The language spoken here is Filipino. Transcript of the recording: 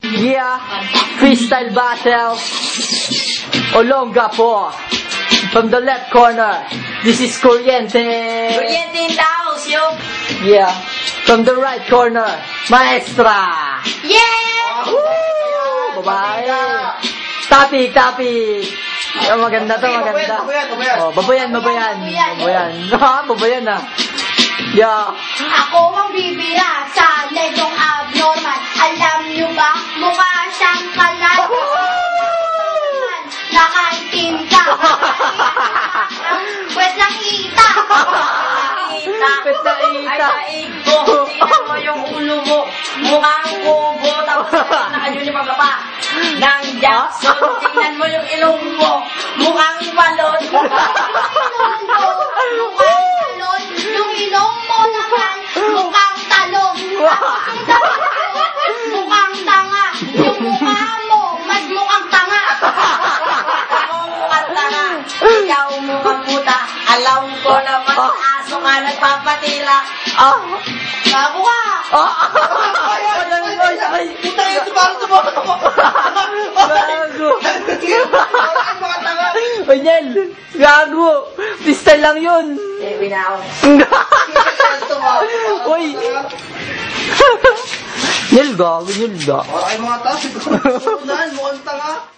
Yeah, freestyle battle. Olongapo. From the left corner, this is Kuryente. Kuryente in the house, yo. Yeah. From the right corner, Maestra. Yeah! Woo! Babae. Topic. Maganda to, maganda. Oh, babayan. Ha, babayan ah. Yeah. Ako ang bibira sa ledong abnormal. Alam nyo ba, mukha siyang kalat. Nakaintinda. Pwet ng ita. Pwet ng ita. Ay, ko. Tingnan mo yung ulo mo. Mukhang kubo. Tapos nakayo ni Pagkapa. Nang Jackson. Tingnan mo yung ilong mo. Mukhang balon. Yung ilong mo naman, mukhang talong. Mukhang tanga. Yung mukha mo, mas mukhang tanga. Ako mukhang tanga. Ikaw mukhang puta. Alam ko naman, aso nga nagpapatira. Bago ka. Puta yun, parang sumagot ako. Gago. Oy, Nel. Gago. Freestyle lang yun. Binaw. Uy. Nel, gago. Ay, mga tao, siguro. Mukhang tanga.